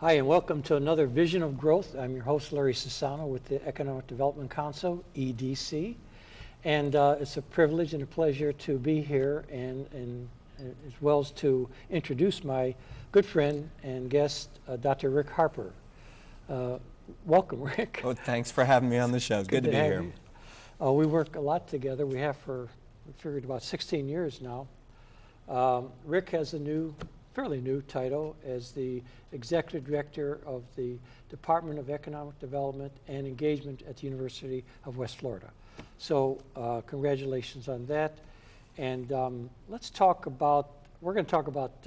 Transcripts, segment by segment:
Hi, and welcome to another Vision of Growth. I'm your host, Larry Sassano, with the Economic Development Council, EDC. And it's a privilege and a pleasure to be here, and as well as to introduce my good friend and guest, Dr. Rick Harper. Welcome, Rick. Well, thanks for having me on the show. Good to be here. We work a lot together. We have for, we figured, about 16 years now. Rick has a fairly new title as the Executive Director of the Department of Economic Development and Engagement at the University of West Florida. So congratulations on that. And we're going to talk about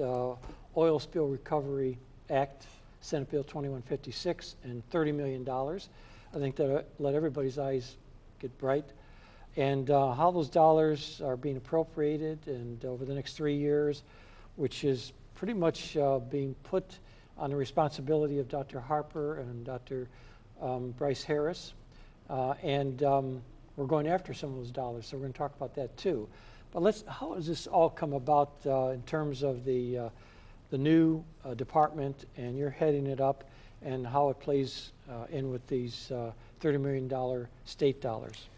Oil Spill Recovery Act, Senate Bill 2156, and $30 million. I think that let everybody's eyes get bright. And how those dollars are being appropriated and over the next 3 years, which is pretty much being put on the responsibility of Dr. Harper and Dr. Bryce Harris. And we're going after some of those dollars, so we're going to talk about that too. But how does this all come about in terms of the new department, and you're heading it up, and how it plays in with these $30 million state dollars?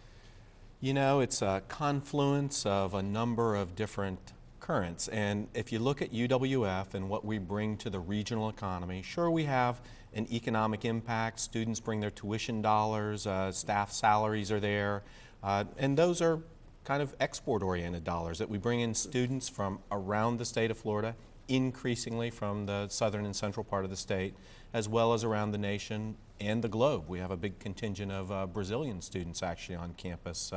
You know, it's a confluence of a number of different currents, and if you look at UWF and what we bring to the regional economy, sure, we have an economic impact. Students bring their tuition dollars, staff salaries are there, and those are kind of export-oriented dollars that we bring in students from around the state of Florida, increasingly from the southern and central part of the state, as well as around the nation and the globe. We have a big contingent of Brazilian students actually on campus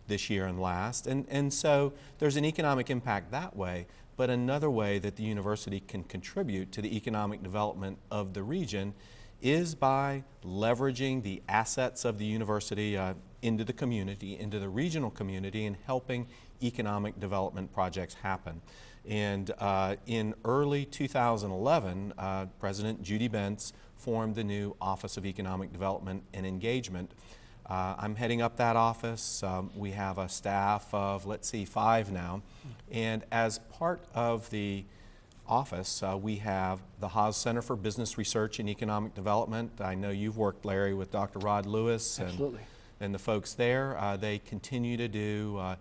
this year and last. And so there's an economic impact that way, but another way that the university can contribute to the economic development of the region is by leveraging the assets of the university into the community, into the regional community, and helping economic development projects happen. And in early 2011, President Judy Bentz formed the new Office of Economic Development and Engagement. I'm heading up that office. We have a staff of, 5 now. And as part of the office, we have the Haas Center for Business Research and Economic Development. I know you've worked, Larry, with Dr. Rod Lewis and the folks there. They continue to do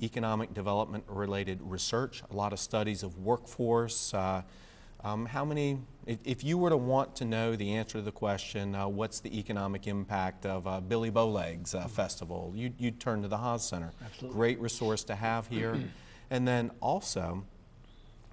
economic development related research, a lot of studies of workforce. If you were to want to know the answer to the question, what's the economic impact of Billy Bowlegs Festival, you'd turn to the Haas Center. Absolutely. Great resource to have here. And then also,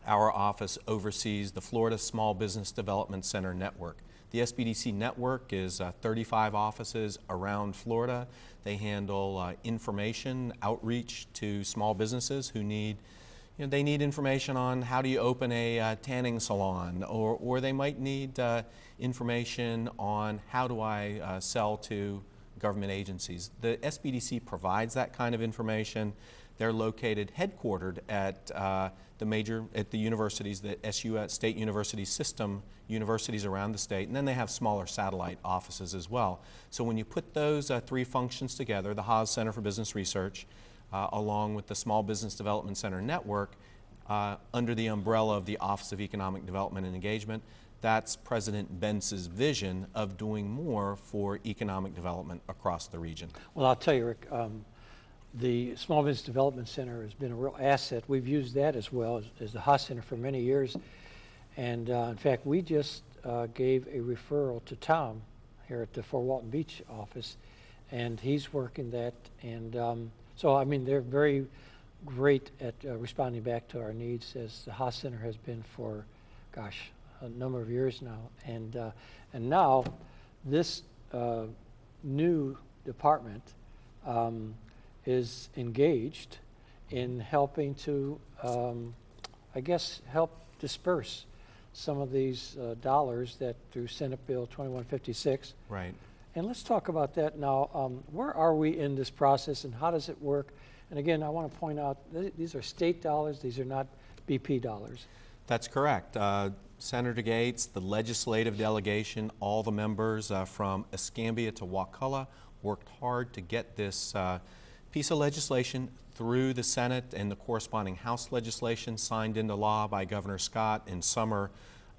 our office oversees the Florida Small Business Development Center network. The SBDC network is 35 offices around Florida. They handle information outreach to small businesses who need, they need information on how do you open a tanning salon, or they might need information on how do I sell to government agencies. The SBDC provides that kind of information. They're headquartered at the universities, the state university system, universities around the state, and then they have smaller satellite offices as well. So when you put those 3 functions together, the Haas Center for Business Research, along with the Small Business Development Center network, under the umbrella of the Office of Economic Development and Engagement, that's President Bentz's vision of doing more for economic development across the region. Well, I'll tell you, Rick, the Small Business Development Center has been a real asset. We've used that as well as the Haas Center for many years. And in fact, we just gave a referral to Tom here at the Fort Walton Beach office, and he's working that. And so, I mean, they're very great at responding back to our needs, as the Haas Center has been for, gosh, a number of years now. And now this new department is engaged in helping to, help disperse some of these dollars that through Senate Bill 2156. Right. And let's talk about that now. Where are we in this process, and how does it work? And again, I want to point out, these are state dollars, these are not BP dollars. That's correct. Senator Gaetz, the legislative delegation, all the members from Escambia to Wakulla worked hard to get this piece of legislation through the Senate and the corresponding House legislation signed into law by Governor Scott in summer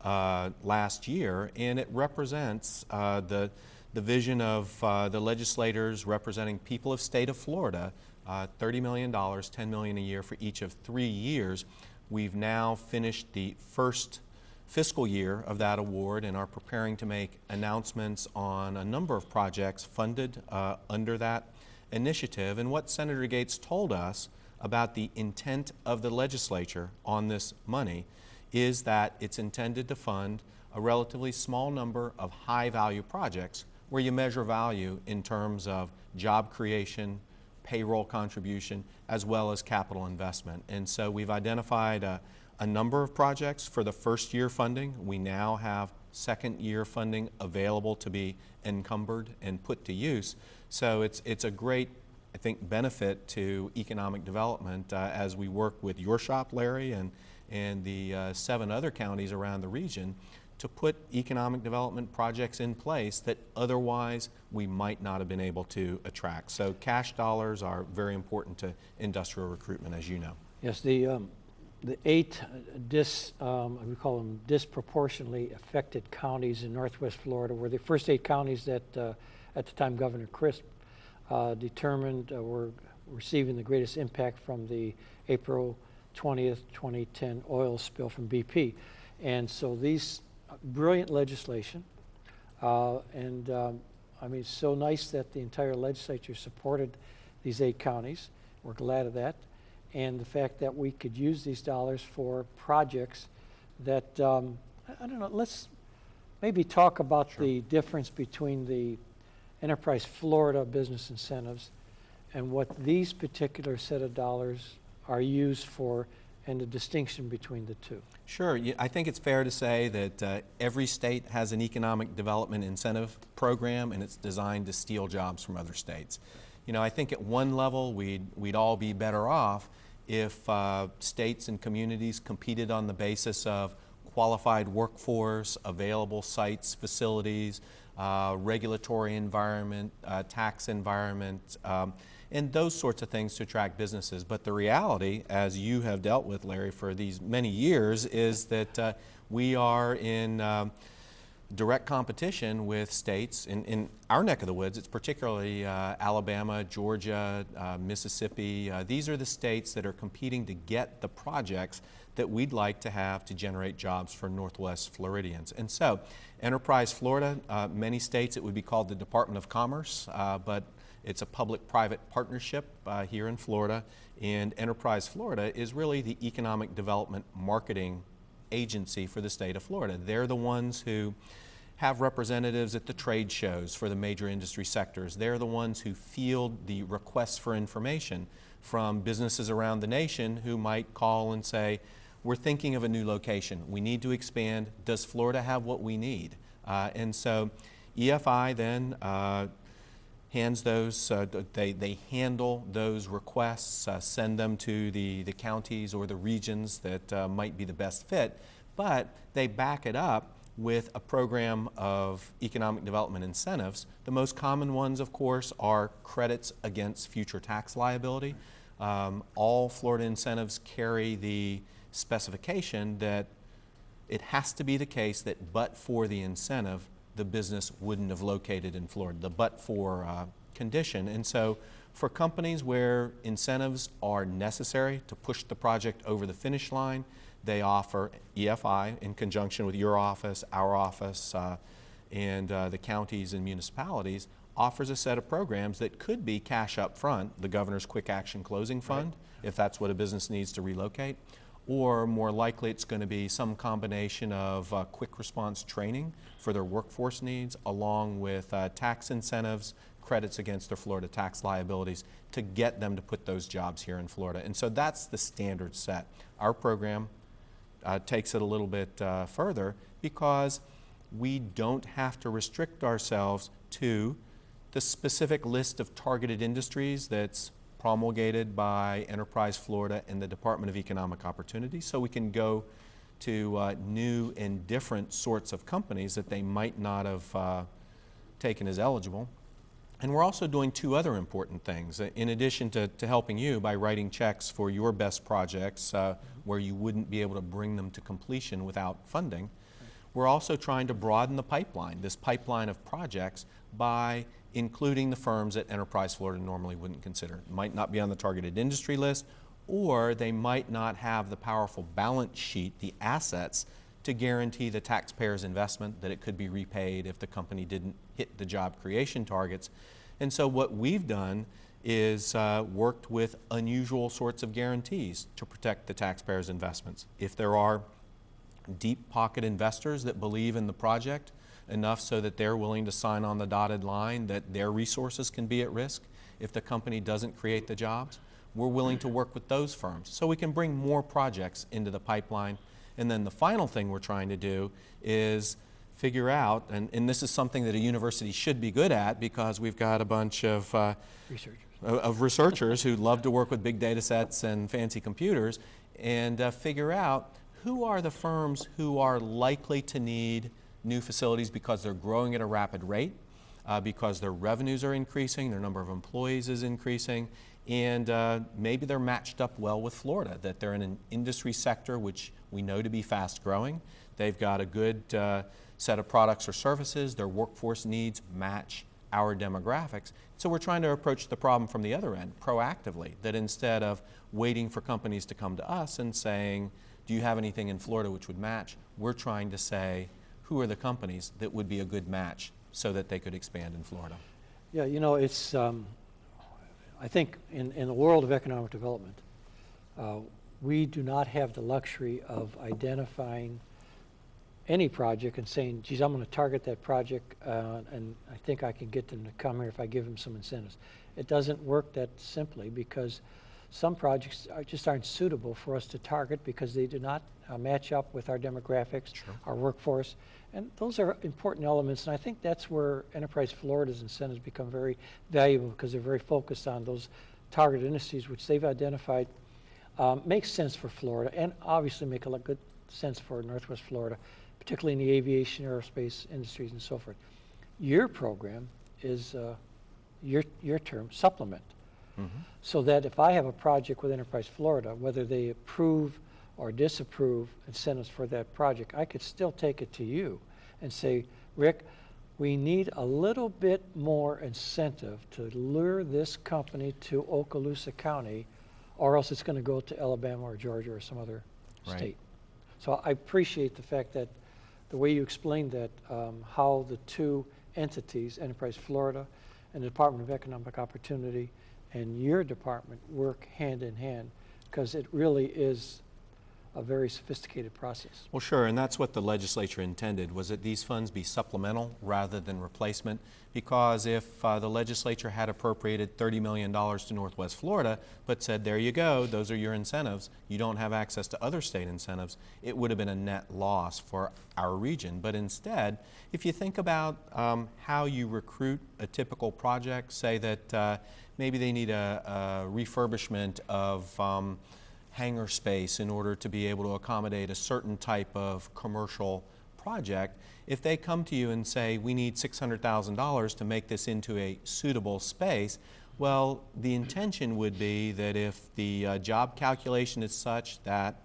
last year, and it represents the vision of the legislators representing people of state of Florida, $30 million, $10 million a year for each of 3 years. We've now finished the first fiscal year of that award and are preparing to make announcements on a number of projects funded under that initiative. And what Senator Gaetz told us about the intent of the legislature on this money is that it's intended to fund a relatively small number of high-value projects where you measure value in terms of job creation, payroll contribution, as well as capital investment. And so we've identified a number of projects for the first year funding. We now have second year funding available to be encumbered and put to use. So it's a great, I think, benefit to economic development as we work with your shop, Larry, and the 7 other counties around the region to put economic development projects in place that otherwise we might not have been able to attract. So cash dollars are very important to industrial recruitment, as you know. Yes, the 8 we call them disproportionately affected counties in Northwest Florida were the first 8 counties that at the time Governor Crisp determined were receiving the greatest impact from the April 20th, 2010 oil spill from BP. And so these brilliant legislation, I mean, it's so nice that the entire legislature supported these 8 counties. We're glad of that. And the fact that we could use these dollars for projects that, I don't know, let's maybe talk about the difference between the Enterprise Florida business incentives and what these particular set of dollars are used for and the distinction between the two. Sure. I think it's fair to say that every state has an economic development incentive program, and it's designed to steal jobs from other states. You know, I think at one level we'd all be better off if states and communities competed on the basis of qualified workforce, available sites, facilities, regulatory environment, tax environment, and those sorts of things to attract businesses. But the reality, as you have dealt with, Larry, for these many years, is that we are in direct competition with states. In our neck of the woods, it's particularly Alabama, Georgia, Mississippi. These are the states that are competing to get the projects that we'd like to have to generate jobs for Northwest Floridians. And so, Enterprise Florida, many states it would be called the Department of Commerce, but it's a public-private partnership here in Florida, and Enterprise Florida is really the economic development marketing agency for the state of Florida. They're the ones who have representatives at the trade shows for the major industry sectors. They're the ones who field the requests for information from businesses around the nation who might call and say, we're thinking of a new location. We need to expand. Does Florida have what we need? And so EFI then hands those, they handle those requests, send them to the counties or the regions that might be the best fit, but they back it up with a program of economic development incentives. The most common ones, of course, are credits against future tax liability. All Florida incentives carry the specification that it has to be the case that but for the incentive, the business wouldn't have located in Florida, the but-for condition. And so for companies where incentives are necessary to push the project over the finish line, they offer EFI in conjunction with your office, our office, and the counties and municipalities, offers a set of programs that could be cash up front, the Governor's Quick Action Closing Fund, if that's what a business needs to relocate, or more likely it's going to be some combination of quick response training for their workforce needs, along with tax incentives, credits against their Florida tax liabilities to get them to put those jobs here in Florida. And so that's the standard set. Our program takes it a little bit further because we don't have to restrict ourselves to the specific list of targeted industries that's promulgated by Enterprise Florida and the Department of Economic Opportunity. So we can go to new and different sorts of companies that they might not have taken as eligible. And we're also doing 2 other important things. In addition to helping you by writing checks for your best projects where you wouldn't be able to bring them to completion without funding, we're also trying to broaden the pipeline, this pipeline of projects, by including the firms that Enterprise Florida normally wouldn't consider. Might not be on the targeted industry list, or they might not have the powerful balance sheet, the assets, to guarantee the taxpayer's investment, that it could be repaid if the company didn't hit the job creation targets. And so what we've done is worked with unusual sorts of guarantees to protect the taxpayer's investments. If there are deep pocket investors that believe in the project enough so that they're willing to sign on the dotted line that their resources can be at risk if the company doesn't create the jobs, we're willing to work with those firms so we can bring more projects into the pipeline. And then the final thing we're trying to do is figure out, and this is something that a university should be good at because we've got a bunch of researchers who love to work with big data sets and fancy computers, and figure out who are the firms who are likely to need new facilities because they're growing at a rapid rate, because their revenues are increasing, their number of employees is increasing, and maybe they're matched up well with Florida, that they're in an industry sector which we know to be fast growing. They've got a good set of products or services, their workforce needs match our demographics. So we're trying to approach the problem from the other end, proactively, that instead of waiting for companies to come to us and saying, do you have anything in Florida which would match? We're trying to say, who are the companies that would be a good match so that they could expand in Florida? Yeah, you know, it's, I think in the world of economic development, we do not have the luxury of identifying any project and saying, geez, I'm going to target that project and I think I can get them to come here if I give them some incentives. It doesn't work that simply because some projects just aren't suitable for us to target because they do not match up with our demographics, Sure. our workforce, and those are important elements, and I think that's where Enterprise Florida's incentives become very valuable because they're very focused on those target industries which they've identified makes sense for Florida and obviously make a lot good sense for Northwest Florida, particularly in the aviation, aerospace industries and so forth. Your program is your term, supplement. Mm-hmm. So that if I have a project with Enterprise Florida, whether they approve or disapprove incentives for that project, I could still take it to you and say, Rick, we need a little bit more incentive to lure this company to Okaloosa County, or else it's going to go to Alabama or Georgia or some other state. So I appreciate the fact that the way you explained that, how the two entities, Enterprise Florida and the Department of Economic Opportunity, and your department work hand in hand, because it really is a very sophisticated process. Well, sure, and that's what the legislature intended, was that these funds be supplemental rather than replacement, because if the legislature had appropriated $30 million to Northwest Florida, but said, there you go, those are your incentives, you don't have access to other state incentives, it would have been a net loss for our region. But instead, if you think about how you recruit a typical project, say that maybe they need a refurbishment of hangar space in order to be able to accommodate a certain type of commercial project, if they come to you and say, we need $600,000 to make this into a suitable space, well, the intention would be that if the job calculation is such that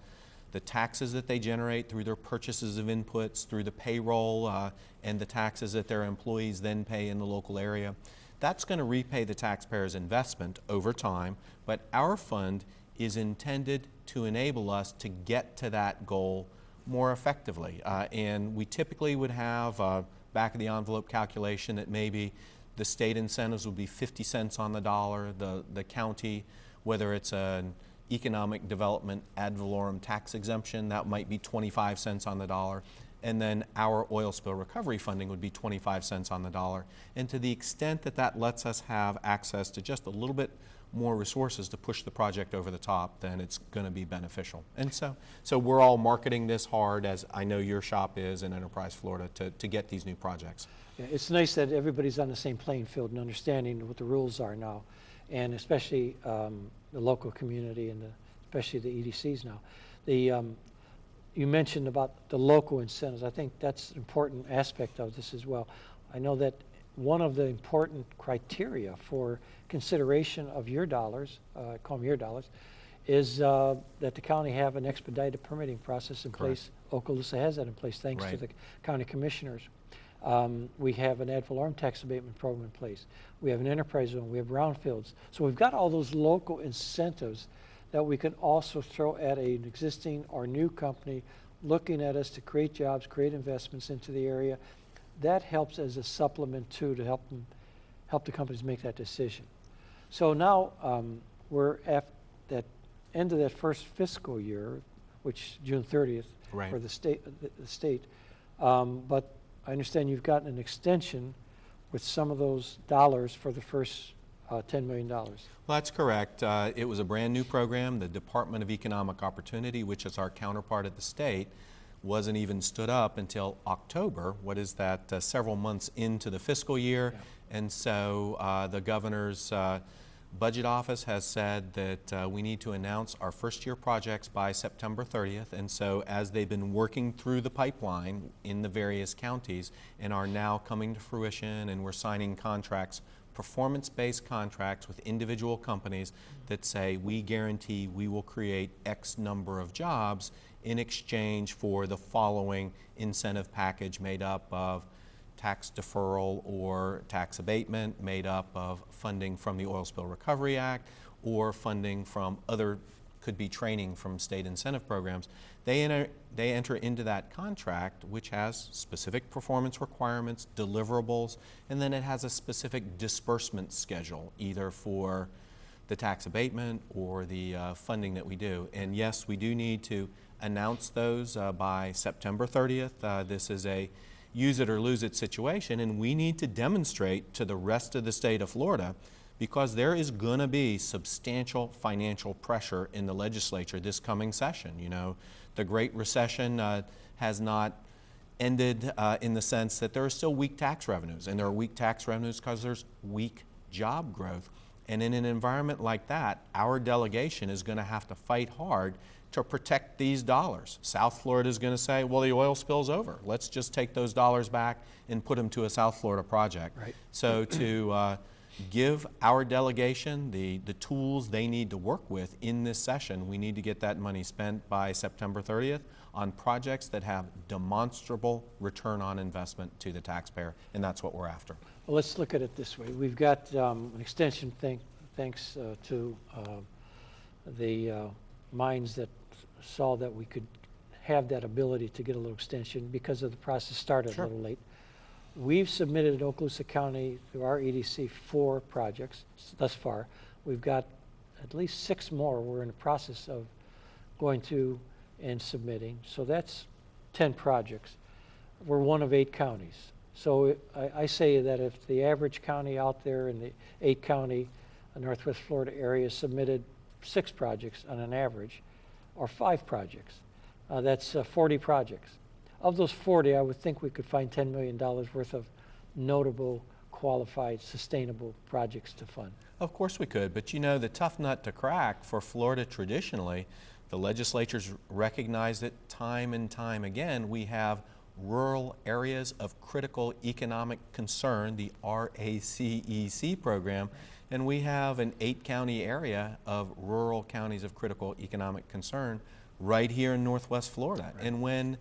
the taxes that they generate through their purchases of inputs, through the payroll and the taxes that their employees then pay in the local area, that's going to repay the taxpayer's investment over time, but our fund is intended to enable us to get to that goal more effectively. And we typically would have a back of the envelope calculation that maybe the state incentives would be 50 cents on the dollar, the county, whether it's an economic development ad valorem tax exemption, that might be 25 cents on the dollar. And then our oil spill recovery funding would be 25 cents on the dollar. And to the extent that that lets us have access to just a little bit more resources to push the project over the top, then it's going to be beneficial. And so we're all marketing this hard, as I know your shop is in Enterprise Florida, to get these new projects. Yeah, it's nice that everybody's on the same playing field and understanding what the rules are now, and especially the local community and especially the EDCs now. You mentioned about the local incentives. I think that's an important aspect of this as well. I know that one of the important criteria for consideration of your dollars, call them your dollars, is that the county have an expedited permitting process in Correct. place. Okaloosa has that in place thanks to Right. the county commissioners. We have an ad valorem tax abatement program in place. We have an enterprise zone. We have brownfields. So we've got all those local incentives that we can also throw at an existing or new company looking at us to create jobs, create investments into the area. That helps as a supplement too to help the companies make that decision. So now we're at that end of that first fiscal year, which June 30th Right. for the state. But I understand you've gotten an extension with some of those dollars for the first $10 million. Well, that's correct. It was a brand new program. The Department of Economic Opportunity, which is our counterpart at the state, wasn't even stood up until October. What is that? Several months into the fiscal year. Yeah. And so the governor's budget office has said that we need to announce our first year projects by September 30th. And so as they've been working through the pipeline in the various counties and are now coming to fruition, and we're signing contracts, performance-based contracts with individual companies that say we guarantee we will create X number of jobs in exchange for the following incentive package made up of tax deferral or tax abatement, made up of funding from the Oil Spill Recovery Act or funding from other, could be training from state incentive programs. They enter into that contract, which has specific performance requirements, deliverables, and then it has a specific disbursement schedule, either for the tax abatement or the funding that we do. And yes, we do need to announce those by September 30th. This is a use it or lose it situation, and we need to demonstrate to the rest of the state of Florida, because there is going to be substantial financial pressure in the legislature this coming session. You know, the Great Recession has not ended in the sense that there are still weak tax revenues, and there are weak tax revenues because there's weak job growth. And in an environment like that, our delegation is going to have to fight hard to protect these dollars. South Florida is going to say, well, the oil spill's over. Let's just take those dollars back and put them to a South Florida project. Right. So to give our delegation the tools they need to work with in this session, we need to get that money spent by September 30th on projects that have demonstrable return on investment to the taxpayer, and that's what we're after. Well, let's look at it this way. We've got an extension thanks to the minds that saw that we could have that ability to get a little extension because of the process started Sure. a little late. We've submitted in Okaloosa County through our EDC 4 projects thus far. We've got at least 6 more we're in the process of going to and submitting. So that's 10 projects. We're one of 8 counties. So I say that if the average county out there in the 8-county Northwest Florida area submitted 6 projects on an average, or 5 projects, that's 40 projects. Of those 40, I would think we could find $10 million worth of notable, qualified, sustainable projects to fund. Of course we could, but you know, the tough nut to crack for Florida traditionally, the legislature's recognized it time and time again, we have rural areas of critical economic concern, the RACEC program, and we have an 8-county area of rural counties of critical economic concern right here in Northwest Florida. Right. And when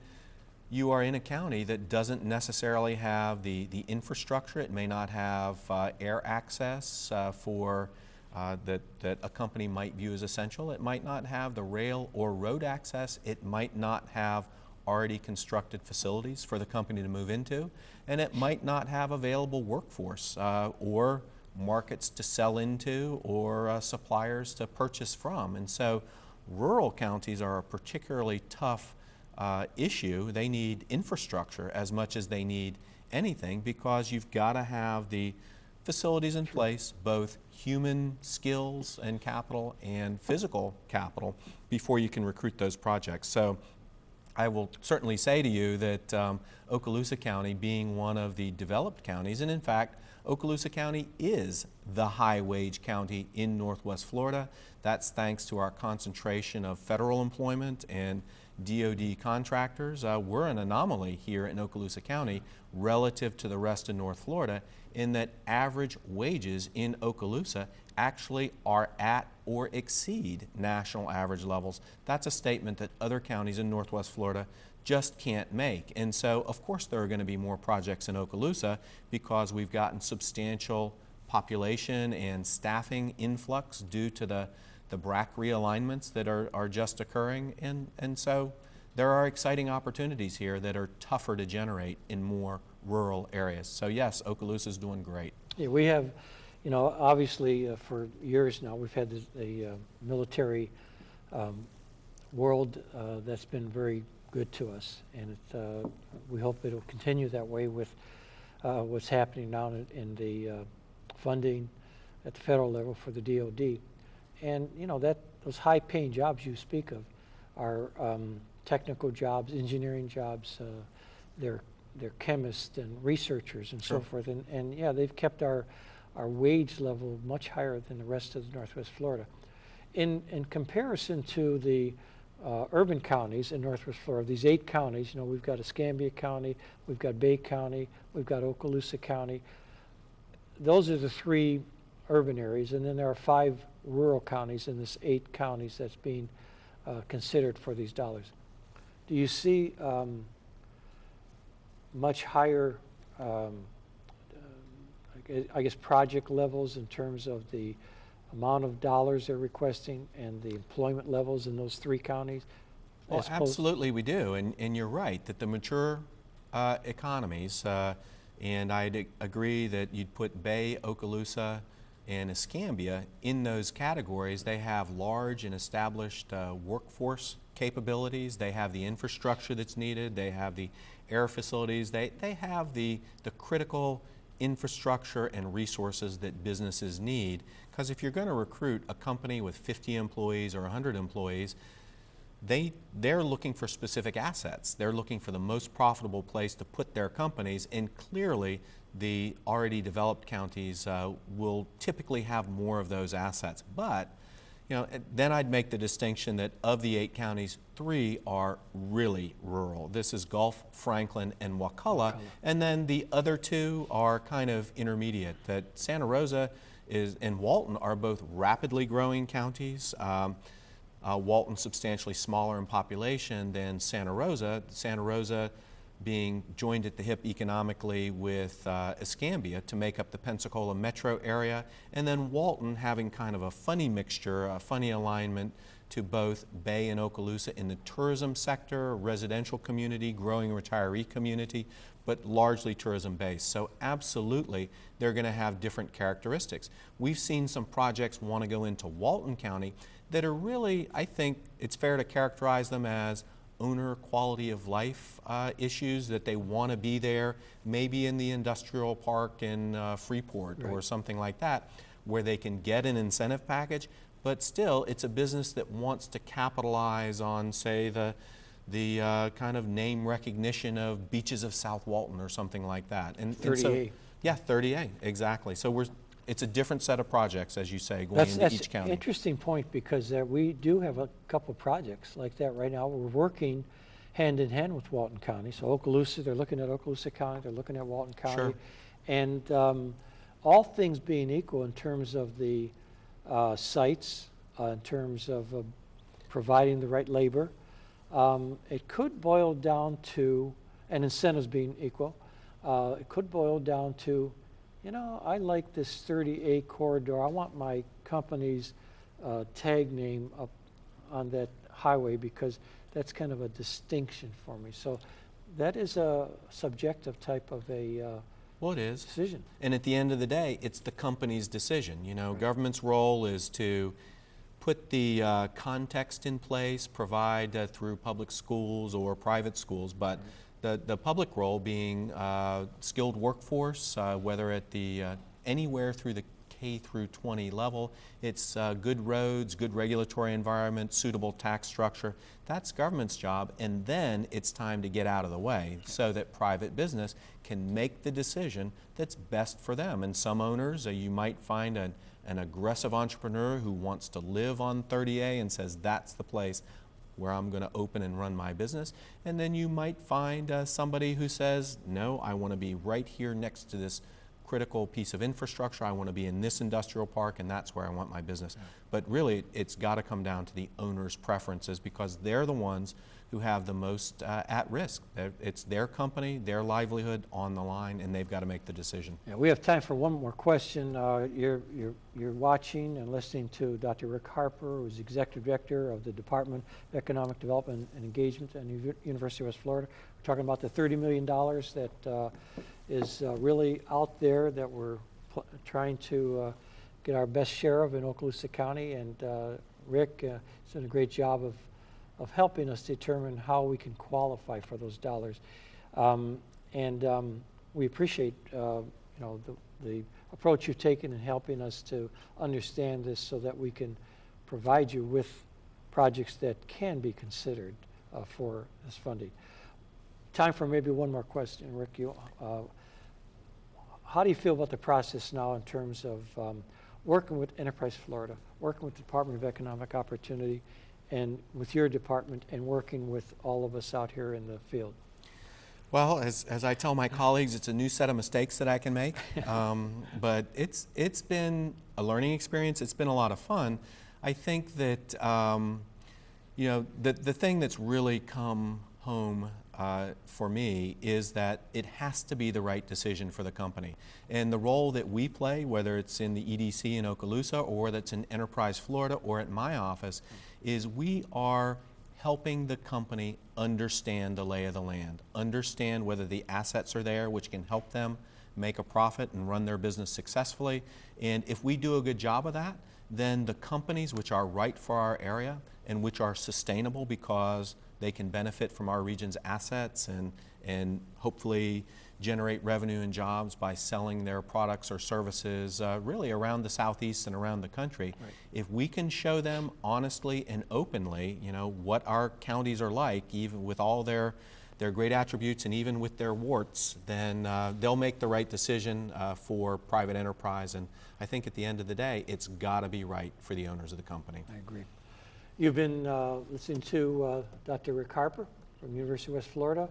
you are in a county that doesn't necessarily have the infrastructure, it may not have air access that a company might view as essential, it might not have the rail or road access, it might not have already constructed facilities for the company to move into, and it might not have available workforce or markets to sell into or suppliers to purchase from. And so rural counties are a particularly tough issue. They need infrastructure as much as they need anything, because you've got to have the facilities in place, both human skills and capital and physical capital, before you can recruit those projects. So I will certainly say to you that Okaloosa County, being one of the developed counties, and in fact, Okaloosa County is the high-wage county in Northwest Florida. That's thanks to our concentration of federal employment and DoD contractors. We're an anomaly here in Okaloosa County relative to the rest of North Florida in that average wages in Okaloosa actually are at or exceed national average levels. That's a statement that other counties in Northwest Florida just can't make. And so, of course, there are going to be more projects in Okaloosa because we've gotten substantial population and staffing influx due to the BRAC realignments that are just occurring. And so there are exciting opportunities here that are tougher to generate in more rural areas. So yes, Okaloosa is doing great. Yeah, we have, you know, obviously for years now, we've had the military world that's been very good to us, and we hope it'll continue that way with what's happening now in the funding at the federal level for the DoD. And you know, those high-paying jobs you speak of are technical jobs, engineering jobs. They're chemists and researchers and so forth. And yeah, they've kept our wage level much higher than the rest of Northwest Florida. In comparison to the urban counties in Northwest Florida, these 8 counties, you know, we've got Escambia County, we've got Bay County, we've got Okaloosa County. Those are the 3 urban areas, and then there are 5 rural counties in this 8 counties that's being considered for these dollars. Do you see much higher, I guess, project levels in terms of the amount of dollars they're requesting and the employment levels in those 3 counties? Well, absolutely we do, and you're right that the mature economies, and I'd agree that you'd put Bay, Okaloosa, and Escambia in those categories. They have large and established workforce capabilities. They have the infrastructure that's needed. They have the air facilities. They have the critical infrastructure and resources that businesses need. Because if you're going to recruit a company with 50 employees or 100 employees, they're looking for specific assets. They're looking for the most profitable place to put their companies, and clearly the already developed counties will typically have more of those assets. But you know, then I'd make the distinction that of the 8 counties, 3 are really rural. This is Gulf, Franklin, and Wakulla. And then the other 2 are kind of intermediate. That Santa Rosa and Walton are both rapidly growing counties. Walton substantially smaller in population than Santa Rosa. Santa Rosa being joined at the hip economically with Escambia to make up the Pensacola metro area, and then Walton having kind of a funny mixture, a funny alignment to both Bay and Okaloosa in the tourism sector, residential community, growing retiree community, but largely tourism based. So absolutely, they're going to have different characteristics. We've seen some projects want to go into Walton County that are really, I think it's fair to characterize them as owner quality of life issues, that they want to be there, maybe in the industrial park in Freeport or something like that, where they can get an incentive package, but still it's a business that wants to capitalize on, say, the kind of name recognition of Beaches of South Walton or something like that. And 30A. so, yeah, 30A, exactly. So it's a different set of projects, as you say, going into each county. That's an interesting point, because we do have a couple projects like that right now. We're working hand in hand with Walton County. So Okaloosa, they're looking at Okaloosa County, they're looking at Walton County. Sure. And all things being equal in terms of the sites, in terms of providing the right labor, it could boil down to, and incentives being equal, it could boil down to, you know, I like this 30A corridor. I want my company's tag name up on that highway because that's kind of a distinction for me. So that is a subjective type of a well, it is. decision. And at the end of the day, it's the company's decision. You know, government's role is to put the context in place, provide through public schools or private schools, but the public role being skilled workforce, whether at the anywhere through the K through 20 level, it's good roads, good regulatory environment, suitable tax structure. That's government's job, and then it's time to get out of the way so that private business can make the decision that's best for them. And some owners, you might find an aggressive entrepreneur who wants to live on 30A and says that's the place where I'm going to open and run my business. And then you might find somebody who says, no, I want to be right here next to this critical piece of infrastructure. I want to be in this industrial park, and that's where I want my business. But really, it's got to come down to the owner's preferences, because they're the ones who have the most at risk. It's their company, their livelihood on the line, and they've got to make the decision. Yeah, we have time for one more question. You're watching and listening to Dr. Rick Harper, who's Executive Director of the Department of Economic Development and Engagement at the University of West Florida. We're talking about the $30 million that is really out there that we're trying to get our best share of in Okaloosa County. And Rick has done a great job of helping us determine how we can qualify for those dollars. We appreciate the approach you've taken in helping us to understand this so that we can provide you with projects that can be considered for this funding. Time for maybe one more question, Rick. How do you feel about the process now in terms of working with Enterprise Florida, working with the Department of Economic Opportunity, and with your department, and working with all of us out here in the field? Well, as I tell my colleagues, it's a new set of mistakes that I can make, but it's been a learning experience. It's been a lot of fun. I think that the thing that's really come home for me is that it has to be the right decision for the company. And the role that we play, whether it's in the EDC in Okaloosa or that's in Enterprise Florida or at my office, is we are helping the company understand the lay of the land, understand whether the assets are there, which can help them make a profit and run their business successfully. And if we do a good job of that, then the companies which are right for our area and which are sustainable because they can benefit from our region's assets and hopefully generate revenue and jobs by selling their products or services really around the Southeast and around the country. Right. If we can show them honestly and openly, what our counties are like, even with all their great attributes and even with their warts, then they'll make the right decision for private enterprise. And I think at the end of the day, it's got to be right for the owners of the company. I agree. You've been listening to Dr. Rick Harper from the University of West Florida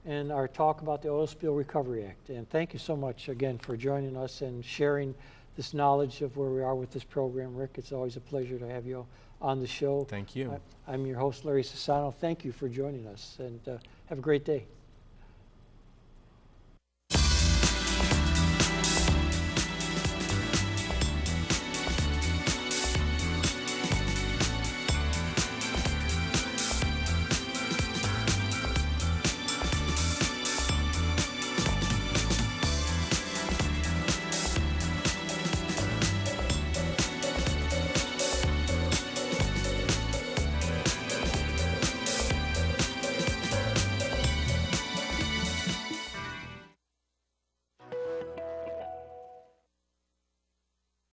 and our talk about the Oil Spill Recovery Act. And thank you so much again for joining us and sharing this knowledge of where we are with this program. Rick, it's always a pleasure to have you on the show. Thank you. I'm your host, Larry Sassano. Thank you for joining us, and have a great day.